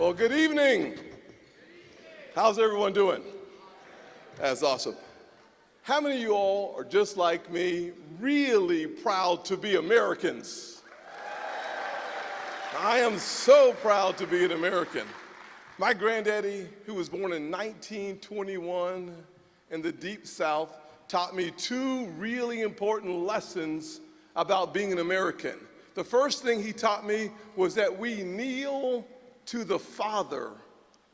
Well, good evening. How's everyone doing? That's awesome. How many of you all are just like me, really proud to be Americans? I am so proud to be an American. My granddaddy, who was born in 1921 in the Deep South, taught me two really important lessons about being an American. The first thing he taught me was that we kneel to the Father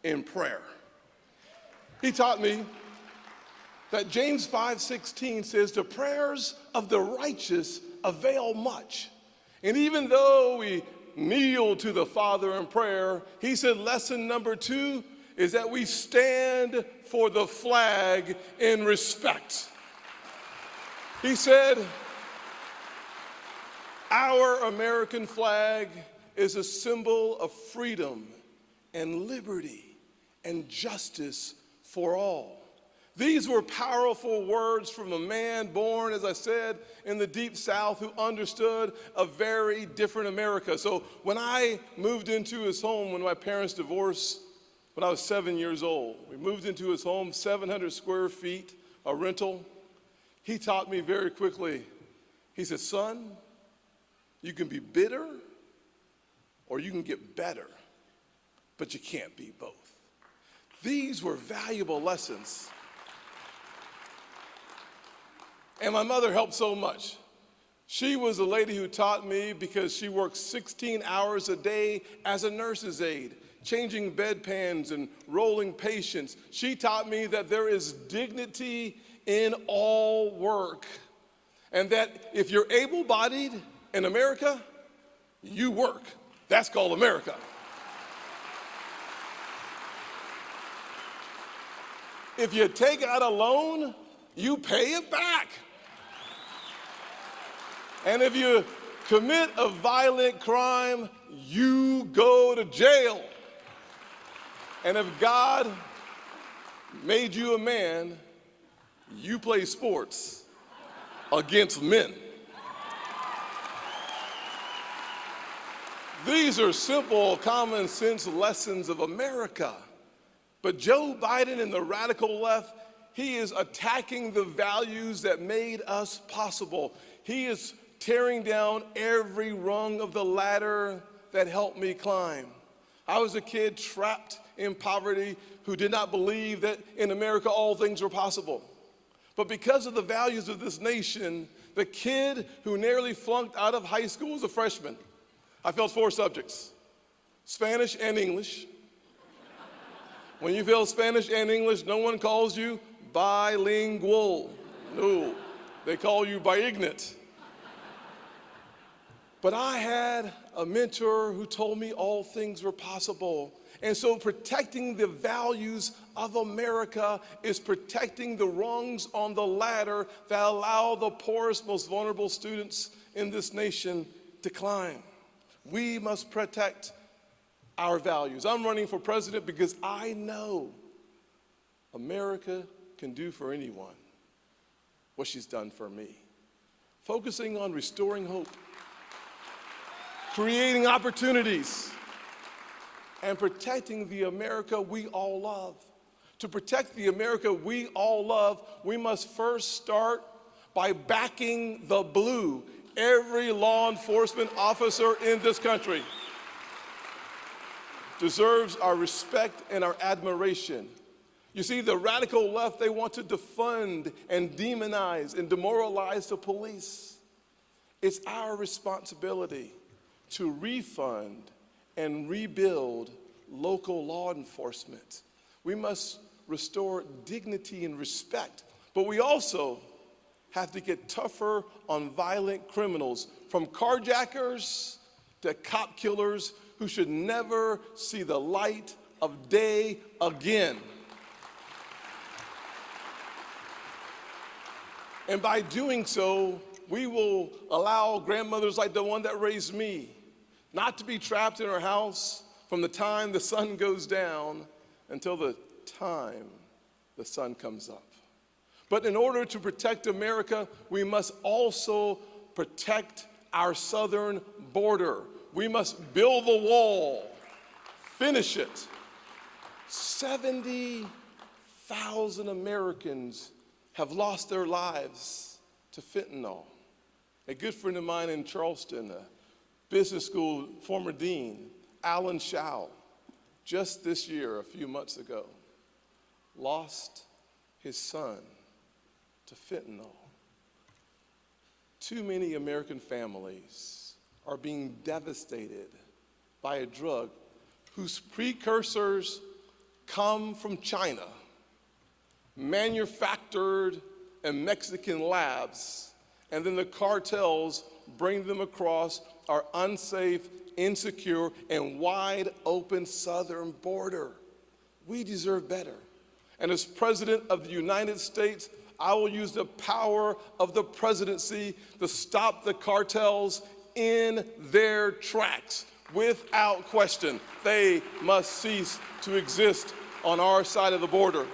in prayer. He taught me that James 5:16 says, the prayers of the righteous avail much. And even though we kneel to the Father in prayer, he said lesson number 2 is that we stand for the flag in respect. He said, our American flag is a symbol of freedom and liberty and justice for all. These were powerful words from a man born, as I said, in the Deep South who understood a very different America. So when I moved into his home, when my parents divorced, when I was 7 years old, we moved into his home, 700 square feet, a rental. He taught me very quickly. He said, son, you can be bitter or you can get better, but you can't be both. These were valuable lessons. And my mother helped so much. She was a lady who taught me because she worked 16 hours a day as a nurse's aide, changing bedpans and rolling patients. She taught me that there is dignity in all work, and that if you're able-bodied in America, you work. That's called America. If you take out a loan, you pay it back. And if you commit a violent crime, you go to jail. And if God made you a man, you play sports against men. These are simple, common sense lessons of America. But Joe Biden and the radical left, he is attacking the values that made us possible. He is tearing down every rung of the ladder that helped me climb. I was a kid trapped in poverty who did not believe that in America all things were possible. But because of the values of this nation, the kid who nearly flunked out of high school as a freshman, I failed 4 subjects, Spanish and English. When you fail Spanish and English, no one calls you bilingual. No, they call you biignant. But I had a mentor who told me all things were possible. And so protecting the values of America is protecting the rungs on the ladder that allow the poorest, most vulnerable students in this nation to climb. We must protect our values. I'm running for president because I know America can do for anyone what she's done for me. Focusing on restoring hope, creating opportunities, and protecting the America we all love. To protect the America we all love, we must first start by backing the blue. Every law enforcement officer in this country deserves our respect and our admiration. You see, the radical left, they want to defund and demonize and demoralize the police. It's our responsibility to refund and rebuild local law enforcement. We must restore dignity and respect, but we also have to get tougher on violent criminals, from carjackers to cop killers who should never see the light of day again. And by doing so, we will allow grandmothers like the one that raised me not to be trapped in her house from the time the sun goes down until the time the sun comes up. But in order to protect America, we must also protect our southern border. We must build the wall, Finish it. 70,000 Americans have lost their lives to fentanyl. A good friend of mine in Charleston, a business school former dean, Alan Schau, just this year, a few months ago, lost his son to fentanyl. Too many American families are being devastated by a drug whose precursors come from China, manufactured in Mexican labs, and then the cartels bring them across our unsafe, insecure, and wide open southern border. We deserve better. And as President of the United States, I will use the power of the presidency to stop the cartels in their tracks. Without question, they must cease to exist on our side of the border.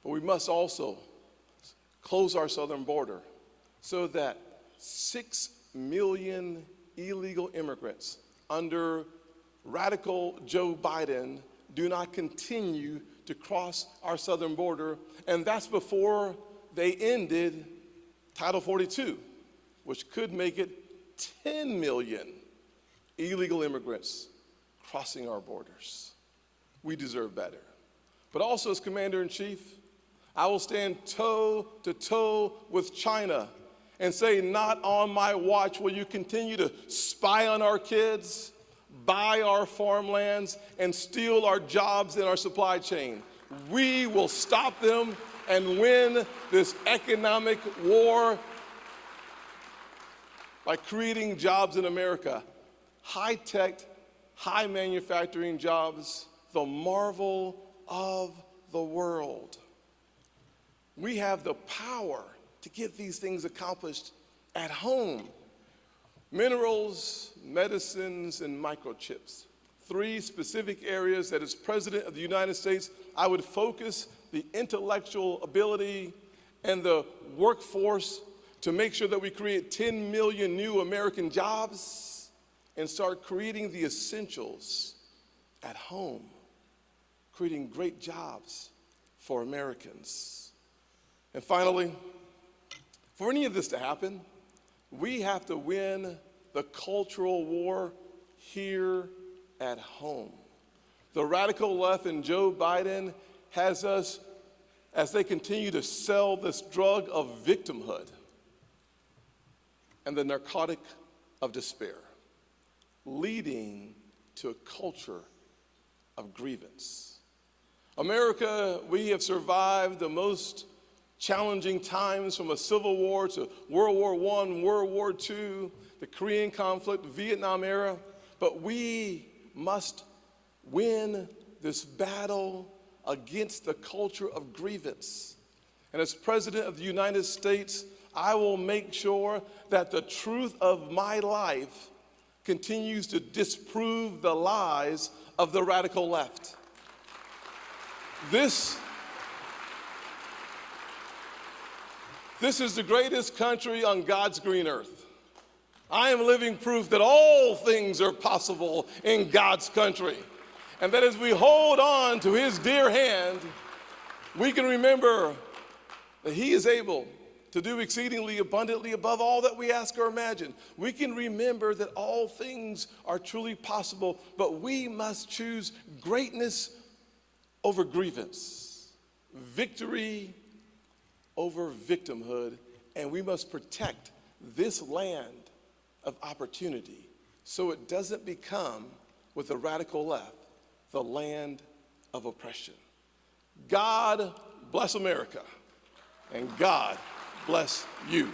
But we must also close our southern border so that 6 million illegal immigrants under radical Joe Biden do not continue to cross our southern border. And that's before they ended Title 42, which could make it 10 million illegal immigrants crossing our borders. We deserve better. But also, as Commander-in-Chief, I will stand toe to toe with China and say, not on my watch will you continue to spy on our kids, buy our farmlands, and steal our jobs in our supply chain. We will stop them and win this economic war by creating jobs in America. High-tech, high manufacturing jobs, the marvel of the world. We have the power to get these things accomplished at home. Minerals, medicines, and microchips. 3 specific areas that as President of the United States, I would focus the intellectual ability and the workforce to make sure that we create 10 million new American jobs and start creating the essentials at home, creating great jobs for Americans. And finally, for any of this to happen, we have to win the cultural war here at home. The radical left and Joe Biden has us, as they continue to sell this drug of victimhood and the narcotic of despair, leading to a culture of grievance. America, we have survived the most challenging times, from a civil war to World War I, World War II, the Korean conflict, the Vietnam era, but we must win this battle against the culture of grievance. And as President of the United States, I will make sure that the truth of my life continues to disprove the lies of the radical left. This is the greatest country on God's green earth. I am living proof that all things are possible in God's country. And that as we hold on to his dear hand, we can remember that he is able to do exceedingly abundantly above all that we ask or imagine. We can remember that all things are truly possible, but we must choose greatness over grievance, victory over victimhood, and we must protect this land of opportunity so it doesn't become, with the radical left, the land of oppression. God bless America, and God bless you.